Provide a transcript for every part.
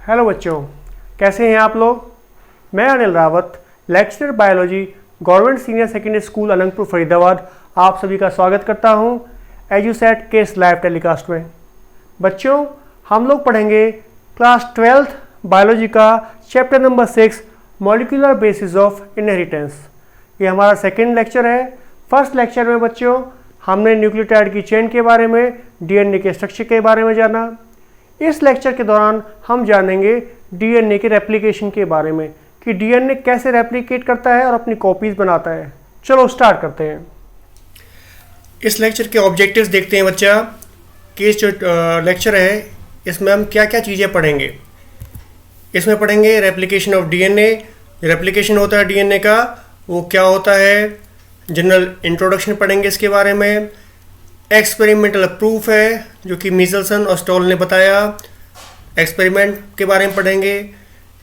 Hello बच्चों, कैसे हैं आप लोग। मैं Anil Rawat, lecturer biology, government senior secondary school Anantapur Faridabad, आप सभी का स्वागत करता हूं एजुसेट के इस लाइव टेलीकास्ट में। बच्चों, हम लोग पढ़ेंगे क्लास 12th बायोलॉजी का chapter number 6 molecular basis of inheritance. ये हमारा सेकेंड लेक्चर है। फर्स्ट लेक्चर में बच्चों हमने न्यूक्लियोटाइड की चेन के बारे में, डीएनए के स्ट्रक्चर के बारे में जाना। इस लेक्चर के दौरान हम जानेंगे डीएनए के रेप्लिकेशन के बारे में कि डीएनए कैसे रेप्लिकेट करता है और अपनी कॉपीज बनाता है। चलो स्टार्ट करते हैं। इस लेक्चर के ऑब्जेक्टिव्स देखते हैं बच्चा कि इस जो लेक्चर है इसमें हम क्या क्या चीज़ें पढ़ेंगे। इसमें पढ़ेंगे रेप्लिकेशन ऑफ डीएनए। रेप्लिकेशन होता है डीएनए का, वो क्या होता है, जनरल इंट्रोडक्शन पढ़ेंगे इसके बारे में। एक्सपेरिमेंटल प्रूफ है जो कि मीजल्सन और स्टॉल ने बताया, एक्सपेरिमेंट के बारे में पढ़ेंगे।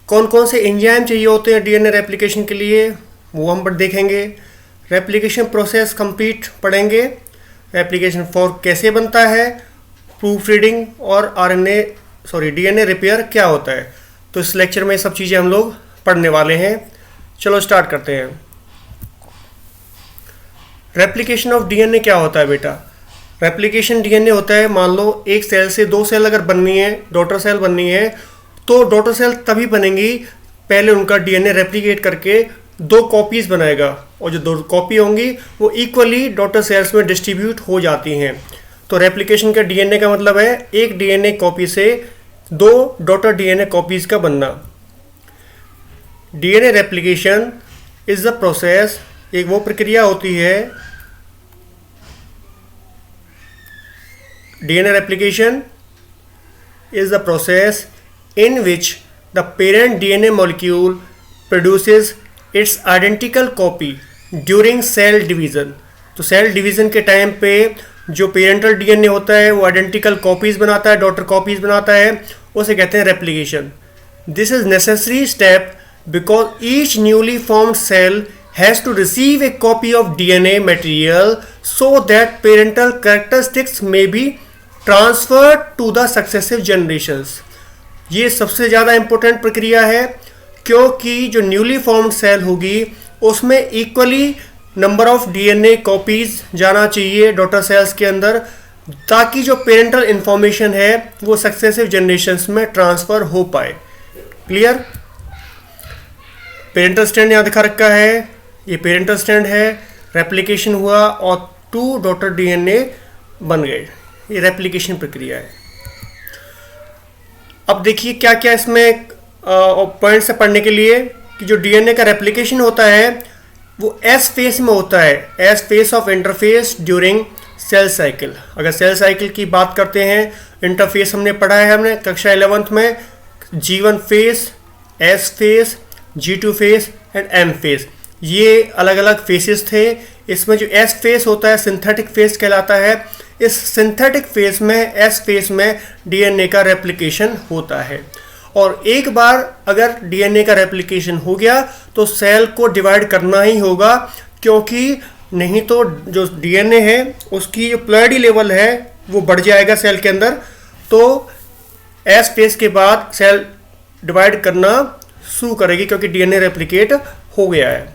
कौन कौन से एंजाइम चाहिए होते हैं डीएनए रेप्लिकेशन के लिए, वो हम देखेंगे। रेप्लिकेशन प्रोसेस कंप्लीट पढ़ेंगे। रेप्लिकेशन फॉर्क कैसे बनता है, प्रूफ रीडिंग और डीएनए रिपेयर क्या होता है। तो इस लेक्चर में सब चीज़ें हम लोग पढ़ने वाले हैं। चलो स्टार्ट करते हैं। रेप्लिकेशन ऑफ डीएनए क्या होता है बेटा। रेप्लिकेशन डीएनए होता है, मान लो एक सेल से दो सेल अगर बननी है, डॉटर सेल बननी है, तो डॉटर सेल तभी बनेंगी पहले उनका डीएनए रेप्लिकेट करके दो कॉपीज बनाएगा, और जो दो कॉपी होंगी वो इक्वली डॉटर सेल्स में डिस्ट्रीब्यूट हो जाती हैं। तो रेप्लिकेशन का डीएनए का मतलब है एक डीएनए कॉपी से दो डॉटर डीएनए कॉपीज का बनना। DNA replication is the process, एक वो प्रक्रिया होती है। DNA replication is the process in which the parent DNA molecule produces its identical copy during cell division। तो सेल डिवीजन के टाइम पे जो पेरेंटल डीएनए होता है वो आइडेंटिकल कॉपीज बनाता है, डॉटर कॉपीज बनाता है, उसे कहते हैं replication. This is necessary step because each newly formed cell has to receive a copy of DNA material so that parental characteristics may be transferred to the successive generations। ये सबसे ज़्यादा important प्रक्रिया है क्योंकि जो न्यूली फॉर्म्ड सेल होगी उसमें equally number of DNA copies जाना चाहिए डॉटर सेल्स के अंदर, ताकि जो पेरेंटल इंफॉर्मेशन है वो सक्सेसिव जनरेशन्स में ट्रांसफ़र हो पाए। क्लियर। पेरेंटल स्टैंड यहाँ दिखा रखा है, ये पेरेंटल स्टैंड है, रेप्लिकेशन हुआ और 2 डॉटर डीएनए बन गए। ये रेप्लिकेशन प्रक्रिया है। अब देखिए क्या क्या इसमें पॉइंट्स है पढ़ने के लिए कि जो डीएनए का रेप्लिकेशन होता है वो एस फेस में होता है, S phase of interphase during cell cycle. अगर सेल साइकिल की बात करते हैं, इंटरफेस हमने पढ़ा है, हमने कक्षा 11th में G1 phase, S phase, G2 phase and M phase, ये अलग अलग फेसेस थे। इसमें जो एस फेस होता है सिंथेटिक फेस कहलाता है। इस सिंथेटिक फेस में, एस फेस में डीएनए का रेप्लिकेशन होता है। और एक बार अगर डीएनए का रेप्लिकेशन हो गया तो सेल को डिवाइड करना ही होगा, क्योंकि नहीं तो जो डीएनए है उसकी जो प्लॉइडी लेवल है वो बढ़ जाएगा सेल के अंदर। तो एस फेस के बाद सेल डिवाइड करना शुरू करेगी क्योंकि डीएनए रेप्लिकेट हो गया है।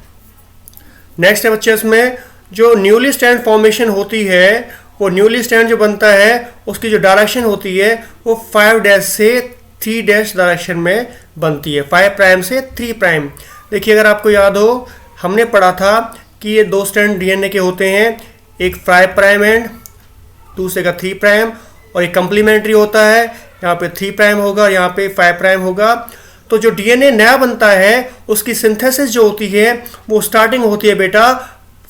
नेक्स्ट है बच्चे, इसमें जो न्यूली स्टैंड फॉर्मेशन होती है, वो न्यूली स्टैंड जो बनता है उसकी जो डायरेक्शन होती है वो 5' से 3' डायरेक्शन में बनती है, 5 प्राइम से 3 प्राइम। देखिए अगर आपको याद हो, हमने पढ़ा था कि ये 2 स्टैंड डीएनए के होते हैं, एक 5 प्राइम एंड दूसरे का 3 प्राइम, और एक कंप्लीमेंट्री होता है, यहाँ पे 3 प्राइम होगा, यहाँ पे 5 प्राइम होगा। तो जो डीएनए नया बनता है उसकी सिंथेसिस जो होती है वो स्टार्टिंग होती है बेटा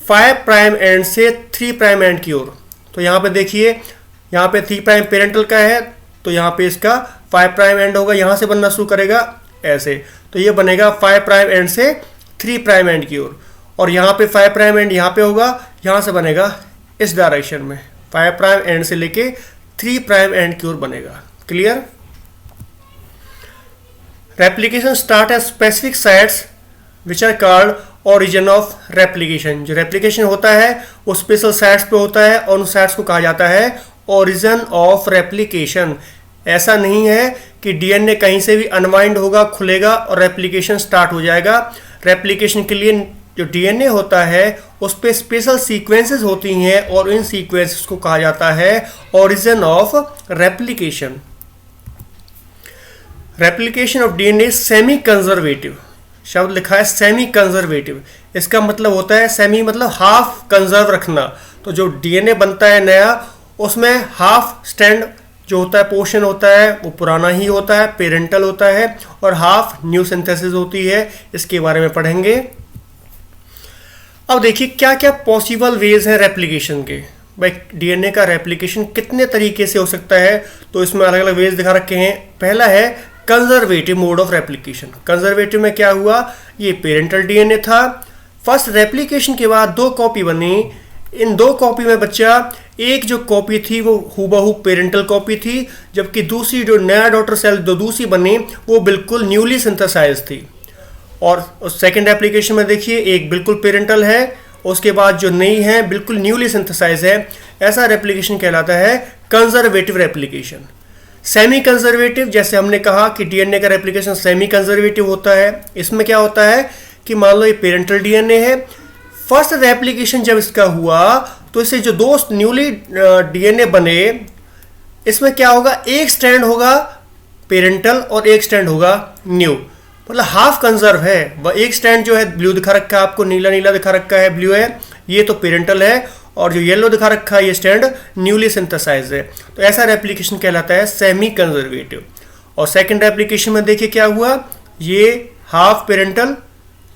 5 प्राइम एंड से 3 प्राइम एंड की ओर। तो यहाँ पे देखिए, यहाँ पे 3 प्राइम पेरेंटल का है, तो यहाँ पे इसका 5 प्राइम एंड होगा, यहाँ से बनना शुरू करेगा ऐसे। तो ये बनेगा 5 प्राइम एंड से 3 प्राइम एंड की ओर, और यहाँ पे 5 प्राइम एंड यहाँ पे होगा, यहाँ से बनेगा इस डायरेक्शन में, 5 प्राइम एंड से लेके 3 प्राइम एंड की ओर बनेगा। Clear. Replication start at specific sites which are called origin of replication. जो रेप्लिकेशन होता है वो स्पेशल साइट्स पे होता है और उन साइट्स को कहा जाता है ओरिजिन ऑफ रेप्लिकेशन। ऐसा नहीं है कि डीएनए कहीं से भी अनवाइंड होगा, खुलेगा और रेप्लिकेशन स्टार्ट हो जाएगा। रेप्लिकेशन के लिए जो डीएनए होता है उस पे स्पेशल सीक्वेंसेस होती हैं और इन सीक्वेंसेस को कहा जाता है origin of replication. Replication of DNA semi conservative, शब्द लिखा है सेमी कंजर्वेटिव। इसका मतलब होता है सेमी मतलब हाफ कंजर्व रखना। तो जो डीएनए बनता है नया, उसमें हाफ स्टैंड जो होता है, पोर्शन होता है, वो पुराना ही होता है, पेरेंटल होता है, और हाफ न्यू सिंथेसिस होती है। इसके बारे में पढ़ेंगे। अब देखिए क्या क्या पॉसिबल वेज हैं रेप्लिकेशन के। भाई डीएनए का रेप्लिकेशन कितने तरीके से हो सकता है, तो इसमें अलग अलग वेज दिखा रखे हैं। पहला है conservative mode of replication. Conservative में क्या हुआ, ये पेरेंटल डीएनए था, फर्स्ट रेप्लिकेशन के बाद 2 कॉपी बनी। इन 2 कॉपी में बच्चा एक जो कॉपी थी वो हूबहू पेरेंटल कॉपी थी, जबकि दूसरी जो नया डॉटर सेल जो दूसरी बनी वो बिल्कुल न्यूली सिंथेसाइज थी। और सेकंड एप्लीकेशन में देखिए एक बिल्कुल पेरेंटल है, उसके बाद जो नई है बिल्कुल न्यूली सिंथेसाइज है। ऐसा रेप्लिकेशन कहलाता है कंजर्वेटिव रेप्लिकेशन। सेमी कंजर्वेटिव, जैसे हमने कहा कि डीएनए का रेप्लिकेशन सेमी कंजर्वेटिव होता है। इसमें क्या होता है कि मान लो ये पेरेंटल डीएनए है, फर्स्ट रेप्लिकेशन जब इसका हुआ तो इससे जो 2 न्यूली डीएनए बने, इसमें क्या होगा, एक स्ट्रैंड होगा पेरेंटल और एक स्ट्रैंड होगा न्यू, मतलब हाफ कंजर्व है। वह एक स्ट्रैंड जो है ब्लू दिखा रखा है आपको, नीला नीला दिखा रखा है, ब्लू है, ये तो पेरेंटल है, और जो येलो दिखा रखा है ये स्ट्रैंड न्यूली सिंथेसाइज है। तो ऐसा रेप्लिकेशन कहलाता है सेमी कंजर्वेटिव। और सेकंड रेप्लिकेशन में देखिए क्या हुआ, ये हाफ पेरेंटल,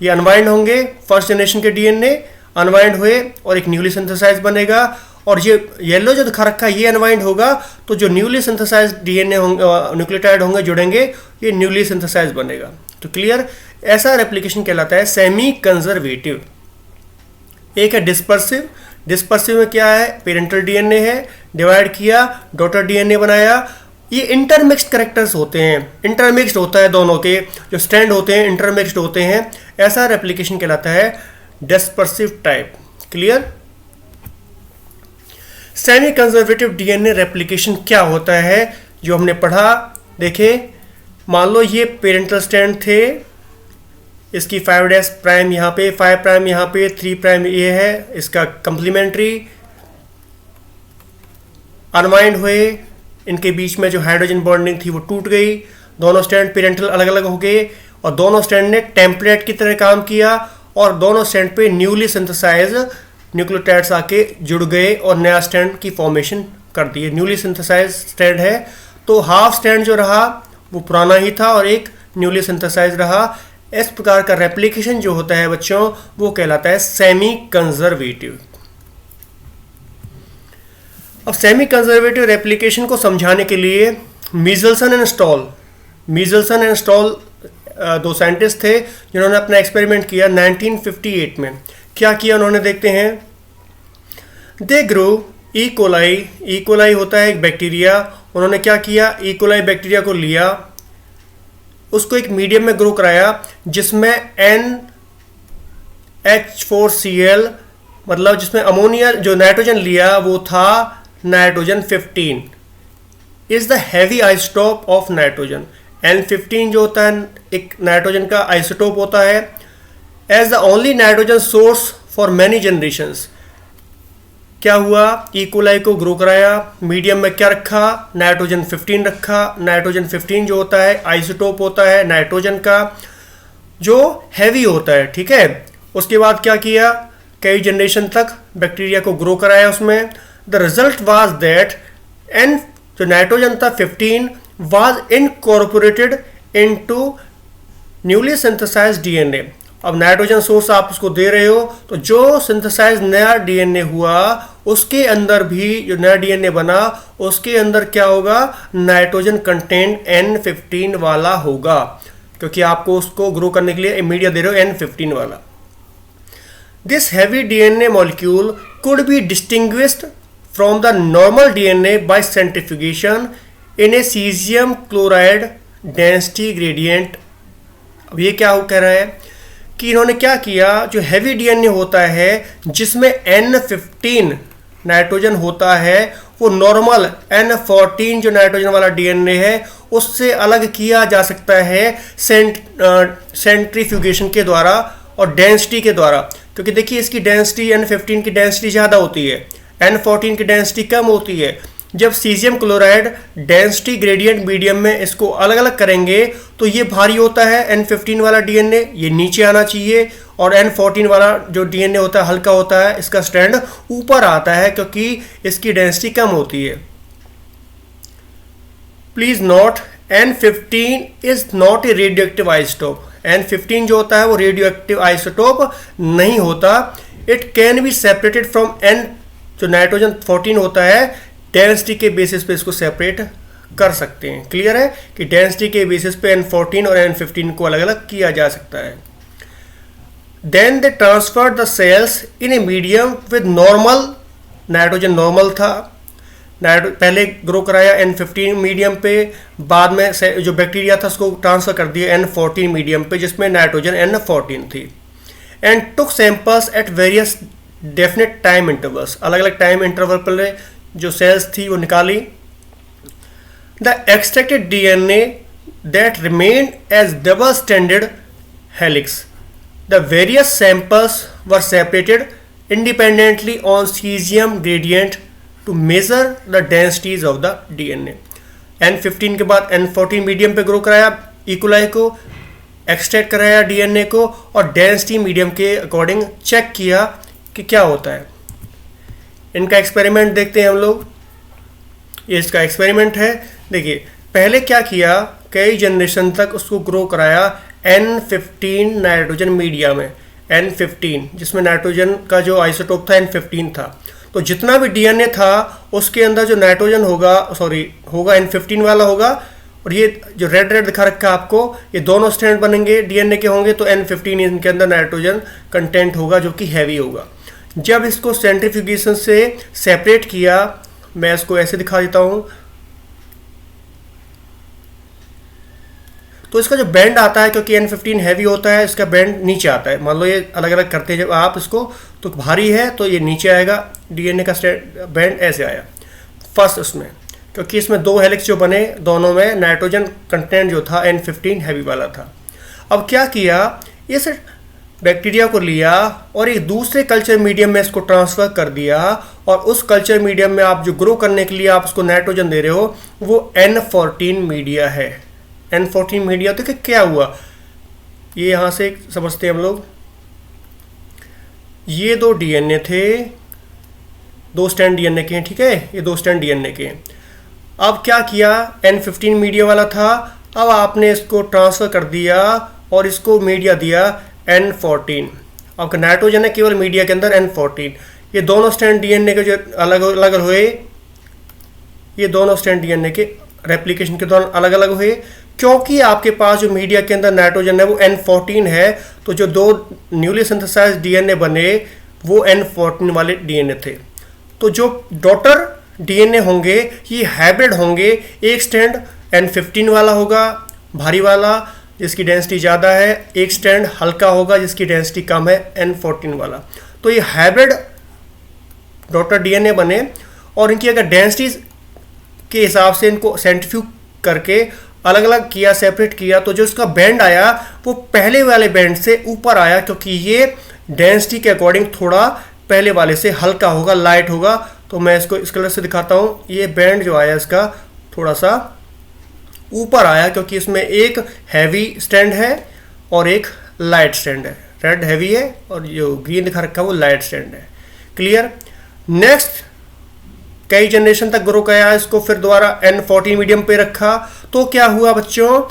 ये अनवाइंड होंगे, फर्स्ट जनरेशन के डीएनए अनवाइंड हुए और एक न्यूली सिंथेसाइज बनेगा। और ये येलो जो दिखा रखा है ये अनवाइंड होगा, तो जो न्यूली सिंथेसाइज डीएनए होंगे, न्यूक्लियोटाइड होंगे, जुड़ेंगे, ये न्यूली सिंथेसाइज बनेगा। तो क्लियर, ऐसा रेप्लिकेशन कहलाता है सेमी कंजर्वेटिव। एक है डिस्पर्सिव। डिस्पर्सिव में क्या है, पेरेंटल डीएनए है, डिवाइड किया, डॉटर डीएनए बनाया। ये इंटरमिक्स्ड कैरेक्टर्स होते हैं, इंटरमिक्स्ड होता है, दोनों के जो स्ट्रैंड होते हैं इंटरमिक्स्ड होते हैं। ऐसा रेप्लिकेशन कहलाता है dispersive type. Clear. Semi conservative DNA replication क्या होता है जो हमने पढ़ा, देखें। मान लो ये पेरेंटल स्ट्रैंड थे, इसकी 5' प्राइम यहाँ पे, 5 प्राइम यहाँ पे, 3 प्राइम ये है, इसका कंप्लीमेंट्री अनवाइंड हुए, इनके बीच में जो हाइड्रोजन बॉन्डिंग थी वो टूट गई, दोनों स्ट्रैंड पेरेंटल अलग अलग हो गए, और दोनों स्ट्रैंड ने टेम्पलेट की तरह काम किया, और दोनों स्ट्रैंड पे न्यूली सिंथेसाइज न्यूक्लियोटाइड्स आके जुड़ गए और नया स्ट्रैंड की फॉर्मेशन कर दी। न्यूली सिंथेसाइज स्ट्रैंड है, तो हाफ स्ट्रैंड जो रहा वो पुराना ही था और एक न्यूली सिंथेसाइज रहा। इस प्रकार का रेप्लिकेशन जो होता है बच्चों वो कहलाता है सेमी कंजर्वेटिव। अब सेमी कंजर्वेटिव रेप्लिकेशन को समझाने के लिए मीजल्सन एंड स्टॉल 2 साइंटिस्ट थे जिन्होंने अपना एक्सपेरिमेंट किया 1958 में। क्या किया उन्होंने, देखते हैं। दे ग्रो ई कोलाई होता है एक बैक्टीरिया। उन्होंने क्या किया, ई कोलाई बैक्टीरिया को लिया, उसको एक मीडियम में ग्रो कराया जिसमें NH4Cl, मतलब जिसमें अमोनिया जो नाइट्रोजन लिया वो था nitrogen 15 is the heavy isotope of nitrogen. N15 जो होता है एक नाइट्रोजन का आइसोटोप होता है, as the only nitrogen source for many generations. क्या हुआ, ई कोलाई को ग्रो कराया, मीडियम में क्या रखा, नाइट्रोजन 15 रखा। नाइट्रोजन 15 जो होता है आइसोटोप होता है नाइट्रोजन का जो हैवी होता है, ठीक है। उसके बाद क्या किया, कई जनरेशन तक बैक्टीरिया को ग्रो कराया उसमें। The result was that N जो नाइट्रोजन था 15 was incorporated into newly synthesized DNA. अब नाइट्रोजन सोर्स आप उसको दे रहे हो, तो जो सिंथेसाइज नया डीएनए हुआ उसके अंदर भी जो नया डीएनए बना उसके अंदर क्या होगा, नाइट्रोजन कंटेंट N15 वाला होगा, क्योंकि आपको उसको ग्रो करने के लिए मीडिया दे रहे हो N15 वाला। This heavy DNA molecule could be distinguished from the normal DNA by centrifugation in a caesium chloride density gradient. अब ये क्या कह रहा है कि इन्होंने क्या किया, जो हैवी डीएनए होता है जिसमें N15 नाइट्रोजन होता है वो नॉर्मल N14 जो नाइट्रोजन वाला डीएनए है उससे अलग किया जा सकता है सेंट्रीफ्यूगेशन के द्वारा और डेंसिटी के द्वारा। क्योंकि देखिए इसकी डेंसिटी N15 की डेंसिटी ज़्यादा होती है, N14 की डेंसिटी कम होती है। जब caesium chloride density gradient medium में इसको अलग अलग करेंगे तो ये भारी होता है N15 वाला डीएनए, ये नीचे आना चाहिए, और N14 वाला जो डीएनए होता है हल्का होता है, इसका स्ट्रैंड ऊपर आता है क्योंकि इसकी डेंसिटी कम होती है। Please note N15 is not a radio active isotope. N15 जो होता है वो रेडियो एक्टिव आइसोटोप नहीं होता। It can be separated from N जो नाइट्रोजन 14 होता है, डेंसिटी के बेसिस पे इसको सेपरेट कर सकते हैं। क्लियर है कि डेंसिटी के बेसिस पे N14 और N15 को अलग अलग किया जा सकता है। Then they transfer the cells in a medium with normal, nitrogen normal था, पहले ग्रो कराया N15 मीडियम पे, बाद में जो बैक्टीरिया था उसको ट्रांसफर कर दिया N14 मीडियम पे जिसमें नाइट्रोजन N14 थी, and took samples at various definite time intervals, अलग अलग टाइम इंटरवल पर जो सेल्स थी वो निकाली। The extracted DNA that remain as double standard helix, the various samples were separated independently on cesium gradient to measure the densities of the DNA. N15 के बाद N14 medium पे grow कराया E coli को, extract कराया DNA को और density medium के according check किया कि क्या होता है। इनका एक्सपेरिमेंट देखते हैं हम लोग। ये इसका एक्सपेरिमेंट है। देखिए पहले क्या किया, कई जनरेशन तक उसको ग्रो कराया N15 नाइट्रोजन मीडिया में, N15 जिसमें नाइट्रोजन का जो आइसोटोप था N15 था। तो जितना भी डीएनए था उसके अंदर जो नाइट्रोजन होगा N15 वाला होगा, और ये जो रेड रेड दिखा रखा है आपको, ये दोनों स्ट्रैंड बनेंगे डीएनए के होंगे, तो N15 इनके अंदर नाइट्रोजन कंटेंट होगा जो कि हैवी होगा। जब इसको सेंट्रीफ्यूगेशन से सेपरेट किया, मैं इसको ऐसे दिखा देता हूँ, तो इसका जो बैंड आता है, क्योंकि N15 हैवी होता है, इसका बैंड नीचे आता है। मान लो ये अलग अलग करते हैं जब आप इसको, तो भारी है तो ये नीचे आएगा, डीएनए का बैंड ऐसे आया फर्स्ट उसमें, क्योंकि इसमें दो हेलिक्स जो बने दोनों में नाइट्रोजन कंटेंट जो था N15 हैवी वाला था। अब क्या किया, इस बैक्टीरिया को लिया और एक दूसरे कल्चर मीडियम में इसको ट्रांसफ़र कर दिया, और उस कल्चर मीडियम में आप जो ग्रो करने के लिए आप उसको नाइट्रोजन दे रहे हो वो N14 मीडिया है। N14 मीडिया, तो क्या हुआ, ये यहाँ से समझते हैं हम लोग। ये दो डीएनए थे, दो स्ट्रैंड डीएनए के हैं, ठीक है, ये दो स्ट्रैंड डीएनए के हैं। अब क्या किया, N15 मीडिया वाला था, अब आपने इसको ट्रांसफ़र कर दिया और इसको मीडिया दिया N14। आपका नाइट्रोजन है केवल मीडिया के अंदर N14। ये दोनों स्ट्रैंड डीएनए के जो अलग अलग हुए, ये दोनों स्ट्रैंड डीएनए के रेप्लिकेशन के दौरान अलग अलग हुए, क्योंकि आपके पास जो मीडिया के अंदर नाइट्रोजन है वो N14 है, तो जो दो न्यूली सिंथेसाइज्ड डीएनए बने वो N14 वाले डीएनए थे। तो जो डॉटर डीएनए होंगे ये हाइब्रिड होंगे, एक स्ट्रैंड N15 वाला होगा भारी वाला जिसकी डेंसिटी ज़्यादा है, एक स्ट्रैंड हल्का होगा जिसकी डेंसिटी कम है N14 वाला। तो ये हाइब्रिड डॉटर डीएनए बने, और इनकी अगर डेंसिटी के हिसाब से इनको सेंट्रीफ्यूज करके अलग अलग किया, सेपरेट किया, तो जो इसका बैंड आया वो पहले वाले बैंड से ऊपर आया, क्योंकि ये डेंसिटी के अकॉर्डिंग थोड़ा पहले वाले से हल्का होगा, लाइट होगा। तो मैं इसको इस कलर से दिखाता हूँ, ये बैंड जो आया इसका थोड़ा सा ऊपर आया, क्योंकि इसमें एक हैवी स्ट्रैंड है और एक लाइट स्ट्रैंड है। रेड हैवी है और जो ग्रीन दिखा रखा है वो लाइट स्ट्रैंड है। क्लियर। नेक्स्ट कई जनरेशन तक ग्रो किया इसको, फिर दोबारा N14 मीडियम पे रखा, तो क्या हुआ बच्चों,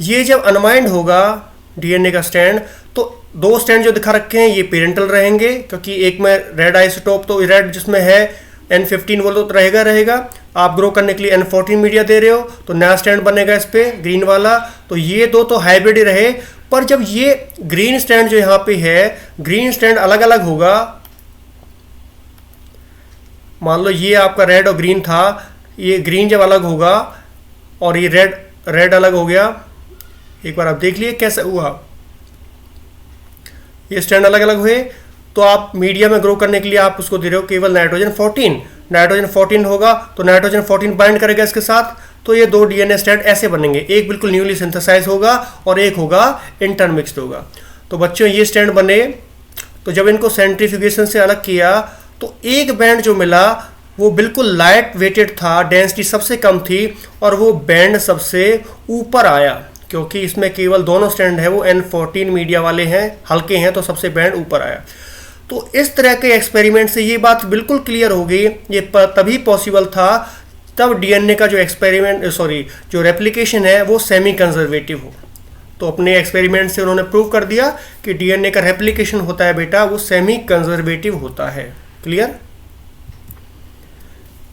ये जब अनवाइंड होगा डीएनए का स्ट्रैंड, तो दो स्ट्रैंड जो दिखा रखे हैं ये पेरेंटल रहेंगे, क्योंकि एक में रेड आइसोटोप, तो रेड जिसमें है N15 वो तो रहेगा। आप ग्रो करने के लिए N14 मीडिया दे रहे हो तो नया स्ट्रैंड बनेगा इस पे ग्रीन वाला, तो ये दो तो हाइब्रिड ही रहे। पर जब ये ग्रीन स्ट्रैंड जो यहाँ पे है, ग्रीन स्ट्रैंड अलग अलग होगा, मान लो ये आपका रेड और ग्रीन था, ये ग्रीन जब अलग होगा और ये रेड अलग हो गया, एक बार आप देख लिए कैसे हुआ, ये स्ट्रैंड अलग अलग हुए, तो आप मीडिया में ग्रो करने के लिए आप उसको दे रहे हो केवल नाइट्रोजन 14, नाइट्रोजन 14 होगा तो नाइट्रोजन 14 बाइंड करेगा इसके साथ, तो ये दो डीएनए स्ट्रैंड ऐसे बनेंगे, एक बिल्कुल न्यूली सिंथेसाइज होगा और एक होगा इंटरमिक्स्ड होगा। तो बच्चों ये स्ट्रैंड बने, तो जब इनको सेंट्रीफ्यूगेशन से अलग किया तो एक बैंड जो मिला वो बिल्कुल लाइट वेटेड था, डेंसिटी सबसे कम थी और वो बैंड सबसे ऊपर आया, क्योंकि इसमें केवल दोनों स्ट्रैंड है वो N14 मीडिया वाले हैं, हल्के हैं, तो सबसे बैंड ऊपर आया। तो इस तरह के एक्सपेरिमेंट से ये बात बिल्कुल क्लियर हो गई, ये तभी पॉसिबल था तब डीएनए का जो एक्सपेरिमेंट जो रेप्लिकेशन है वो सेमी कंजर्वेटिव हो। तो अपने एक्सपेरिमेंट से उन्होंने प्रूव कर दिया कि डीएनए का रेप्लिकेशन होता है बेटा वो सेमी कंजर्वेटिव होता है। क्लियर?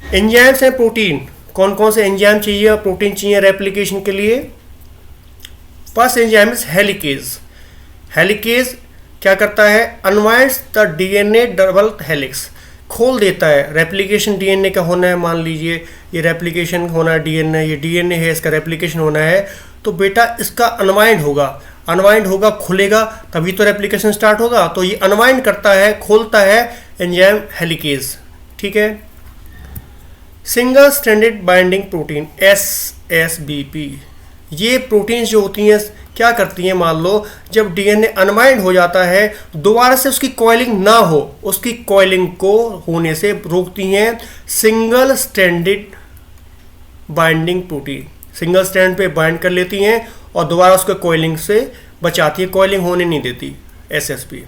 एंजाइम्स हैं प्रोटीन, कौन कौन से एंजाइम चाहिए और प्रोटीन चाहिए रेप्लिकेशन के लिए? First enzyme is helicase. Helicase क्या करता है? Unwinds the DNA double helix, खोल देता है। रेप्लिकेशन डीएनए का होना है, मान लीजिए ये रेप्लिकेशन होना है डीएनए, ये डीएनए है, इसका रेप्लिकेशन होना है, तो बेटा इसका अनवाइंड होगा, अनवाइंड होगा, खुलेगा, तभी तो रेप्लिकेशन स्टार्ट होगा। तो ये अनवाइंड करता है, खोलता है एंजाइम हेलिकेज। ठीक है। Single stranded binding protein SSBP, ये प्रोटीन्स जो होती हैं क्या करती हैं? मान लो जब डीएनए अनवाइंड हो जाता है, दोबारा से उसकी कॉइलिंग ना हो, उसकी कॉइलिंग को होने से रोकती हैं single stranded binding protein. Single strand पे बाइंड कर लेती हैं और दोबारा उसको कॉइलिंग से बचाती है, कॉइलिंग होने नहीं देती। SSB।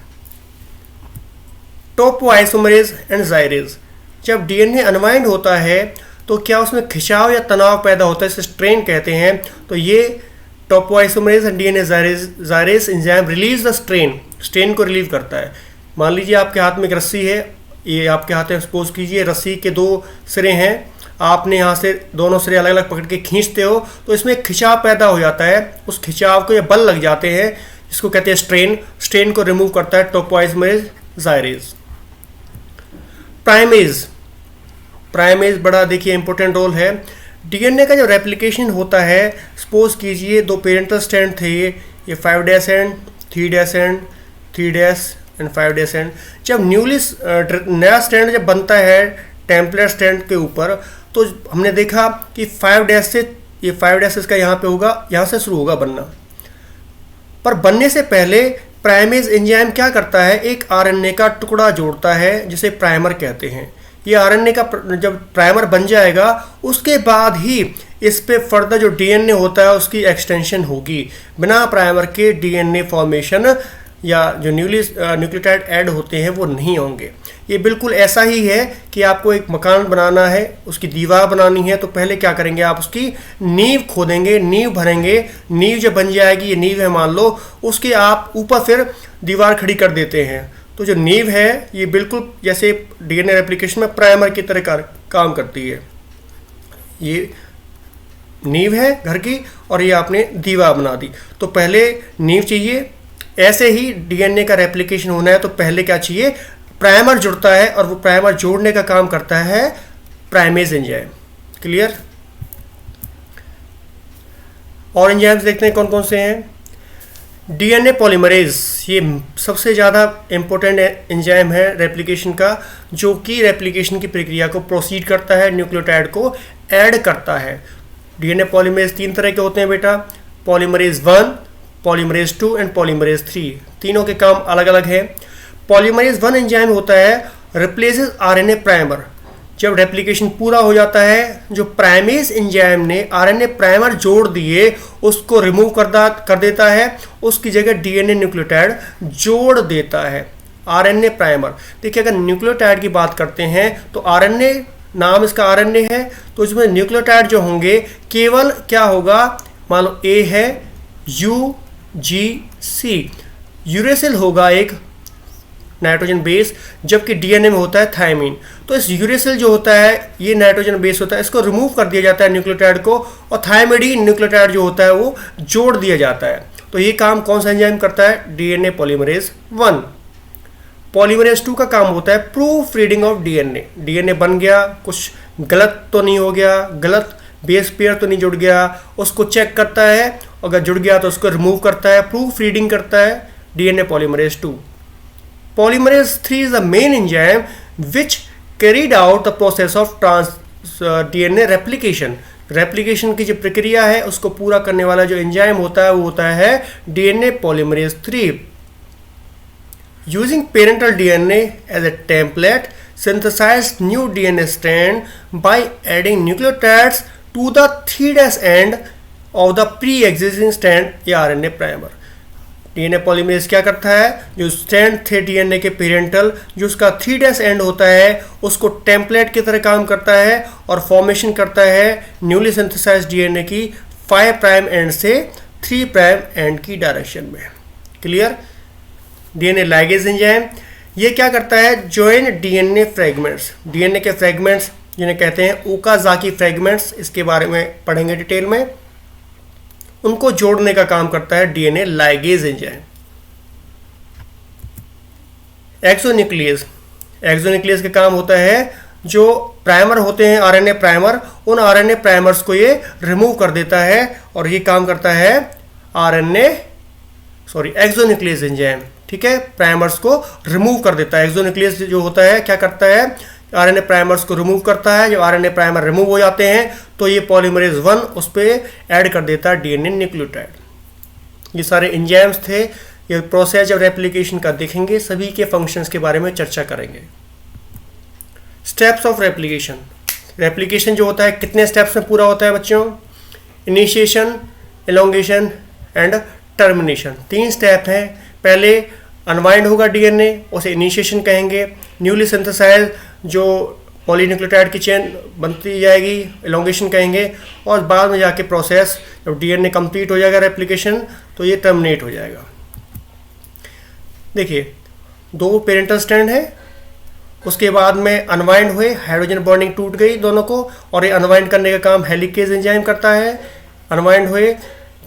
टोपोआइसोमरेज एंड जाइरेज, जब डीएनए अनवाइंड होता है तो क्या उसमें खिंचाव या तनाव पैदा होता है, इसे स्ट्रेन कहते हैं। तो ये topoisomerase and DNA gyrase enzyme release the strain को रिलीव करता है। मान लीजिए आपके हाथ में एक रस्सी है, ये आपके हाथ में सपोज कीजिए रस्सी के दो सिरे हैं, आपने यहाँ से दोनों सिरे अलग अलग पकड़ के खींचते हो तो इसमें खिंचाव पैदा हो जाता है, उस खिंचाव को या बल लग जाते हैं, जिसको कहते हैं स्ट्रेन। स्ट्रेन को रिमूव करता है टोपोआइसोमरेज जाइरेज। प्राइमेज बड़ा देखिए इंपॉर्टेंट रोल है। डीएनए का जो रेप्लिकेशन होता है, सपोज कीजिए दो पेरेंटल स्ट्रैंड थे, ये 5' एंड 3' एंड 3' एंड 5' एंड। जब नया स्ट्रैंड जब बनता है टेम्पलेट स्ट्रैंड के ऊपर, तो हमने देखा कि 5' से ये 5' इसका यहाँ पे होगा, यहाँ से शुरू होगा बनना। पर बनने से पहले प्राइमेज एंजाइम क्या करता है? एक आरएनए का टुकड़ा जोड़ता है जिसे प्राइमर कहते हैं। ये आरएनए का जब प्राइमर बन जाएगा उसके बाद ही इस पे फर्दर जो डीएनए होता है उसकी एक्सटेंशन होगी। बिना प्राइमर के डीएनए फॉर्मेशन या जो न्यूक्लियोटाइड ऐड होते हैं वो नहीं होंगे। ये बिल्कुल ऐसा ही है कि आपको एक मकान बनाना है, उसकी दीवार बनानी है, तो पहले क्या करेंगे? आप उसकी नींव खोदेंगे, नींव भरेंगे। नींव जब बन जाएगी, ये नींव है मान लो, उसके आप ऊपर फिर दीवार खड़ी कर देते हैं। तो जो नींव है ये बिल्कुल जैसे डीएनए रेप्लिकेशन में प्राइमर की तरह काम करती है। ये नींव है घर की और ये आपने दीवार बना दी, तो पहले नींव चाहिए। ऐसे ही डीएनए का रेप्लिकेशन होना है तो पहले क्या चाहिए? प्राइमर जुड़ता है और वो प्राइमर जोड़ने का काम करता है प्राइमेज एंजाइम। क्लियर? और एंजाइम्स देखते हैं कौन कौन से हैं। डीएनए पॉलीमरेज, ये सबसे ज़्यादा इंपॉर्टेंट एंजाइम है रेप्लिकेशन का, जो कि रेप्लिकेशन की प्रक्रिया को प्रोसीड करता है, न्यूक्लियोटाइड को ऐड करता है। डीएनए पॉलीमरेज 3 तरह के होते हैं बेटा, पॉलीमरेज 1, पॉलीमरेज 2 एंड पॉलीमरेज 3। तीनों के काम अलग अलग है। पॉलीमरेज 1 एंजाइम होता है रिप्लेसेस आरएनए प्राइमर। जब रेप्लिकेशन पूरा हो जाता है, जो प्राइमेज एंजाइम ने आरएनए प्राइमर जोड़ दिए उसको रिमूव कर देता है, उसकी जगह डीएनए न्यूक्लियोटाइड जोड़ देता है। आरएनए प्राइमर, देखिए अगर न्यूक्लियोटाइड की बात करते हैं तो आरएनए नाम इसका आरएनए है, तो इसमें न्यूक्लियोटाइड जो होंगे केवल क्या होगा? मान लो ए है UGC, यूरेसिल होगा एक नाइट्रोजन बेस, जबकि डीएनए में होता है थायमीन। तो इस यूरेसिल जो होता है ये नाइट्रोजन बेस होता है, इसको रिमूव कर दिया जाता है न्यूक्लियोटाइड को, और थायमिडीन न्यूक्लियोटाइड जो होता है वो जोड़ दिया जाता है। तो ये काम कौन सा एंजाइम करता है? DNA polymerase 1। पॉलीमरेज 2 का काम होता है proof reading of DNA. DNA बन गया, कुछ गलत तो नहीं हो गया, गलत बेस पेयर तो नहीं जुड़ गया, उसको चेक करता है, अगर जुड़ गया तो उसको रिमूव करता है, प्रूफ रीडिंग करता है DNA polymerase 2। Polymerase 3 is the main enzyme which carried out the process of DNA replication. Replication की जो प्रक्रिया है उसको पूरा करने वाला जो एंजाइम होता है वो होता है DNA polymerase 3। Using parental DNA as a template synthesize new DNA strand by adding nucleotides to the 3' end of the pre-existing strand या RNA primer। डीएनए पॉलीमरेज क्या करता है, जो स्ट्रैंड थे डीएनए के पेरेंटल, जो उसका 3' एंड होता है उसको टेम्पलेट की तरह काम करता है और फॉर्मेशन करता है न्यूली सिंथेसाइज्ड डीएनए की 5' एंड से 3' एंड की डायरेक्शन में। क्लियर। डीएनए लाइगेज एंजाइम ये क्या करता है, जॉइन डीएनए फ्रेगमेंट्स, डीएनए के फ्रेगमेंट्स जिन्हें कहते हैं ओकाज़ाकी फ्रेगमेंट्स, इसके बारे में पढ़ेंगे डिटेल में, उनको जोड़ने का काम करता है DNA ligase enzyme. Exonuclease, exonuclease का काम होता है जो प्राइमर होते हैं आरएनए प्राइमर, उन आरएनए प्राइमर्स को ये रिमूव कर देता है और ये काम करता है एक्सोन्यूक्लियस एंजाइम। ठीक है, प्राइमर्स को रिमूव कर देता है। एक्सोन्यूक्लियस जो होता है क्या करता है, आरएनए प्राइमर्स को रिमूव करता है। जब आरएनए प्राइमर रिमूव हो जाते हैं तो ये पॉलीमरेज 1 उस पर ऐड कर देता है डीएनए न्यूक्लियोटाइड। ये सारे एंजाइम्स थे। ये प्रोसेस जब रेप्लिकेशन का देखेंगे सभी के फंक्शंस के बारे में चर्चा करेंगे। स्टेप्स ऑफ रेप्लिकेशन, रेप्लिकेशन जो होता है कितने स्टेप्स में पूरा होता है बच्चों, initiation, elongation and termination, 3 step हैं। पहले अनवाइंड होगा डीएनए, उसे इनिशिएशन कहेंगे। न्यूली सिंथेसाइज जो पॉलीन्यूक्लियोटाइड की चेन बनती जाएगी, एलोंगेशन कहेंगे। और बाद में जाके प्रोसेस जब डीएनए कंप्लीट हो जाएगा रेप्लिकेशन तो ये टर्मिनेट हो जाएगा। देखिए 2 पेरेंटल स्ट्रैंड है, उसके बाद में अनवाइंड हुए, हाइड्रोजन बॉन्डिंग टूट गई दोनों को, और ये अनवाइंड करने का काम हेलिकेज एंजाइम करता है। अनवाइंड हुए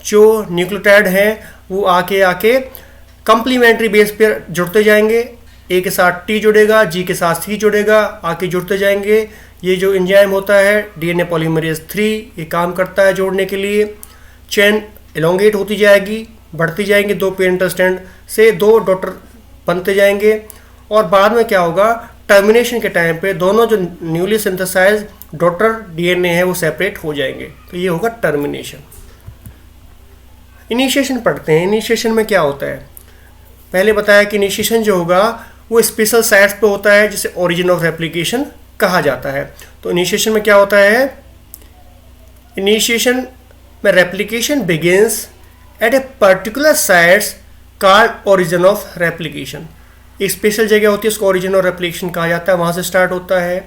जो न्यूक्लियोटाइड हैं वो आके कंप्लीमेंट्री बेस पर जुड़ते जाएंगे। ए के साथ टी जुड़ेगा, जी के साथ सी जुड़ेगा, आके जुड़ते जाएंगे। ये जो एंजाइम होता है डीएनए पॉलीमरेज 3 ये काम करता है जोड़ने के लिए। चेन एलोंगेट होती जाएगी, बढ़ती जाएंगी, 2 पेरेंटल स्ट्रैंड से 2 डॉटर बनते जाएंगे। और बाद में क्या होगा, टर्मिनेशन के टाइम पे दोनों जो न्यूली सिंथेसाइज डॉटर डीएनए है वो सेपरेट हो जाएंगे, तो ये होगा टर्मिनेशन। इनिशिएशन पढ़ते हैं। इनिशिएशन में क्या होता है, पहले बताया कि इनिशिएशन जो होगा वो स्पेशल साइट्स पे होता है जिसे ओरिजिन ऑफ रेप्लिकेशन कहा जाता है। तो इनिशिएशन में क्या होता है, इनिशिएशन में replication begins at a particular sites called origin of replication. एक स्पेशल जगह होती है उसको ओरिजिन ऑफ रेप्लिकेशन कहा जाता है, वहाँ से स्टार्ट होता है।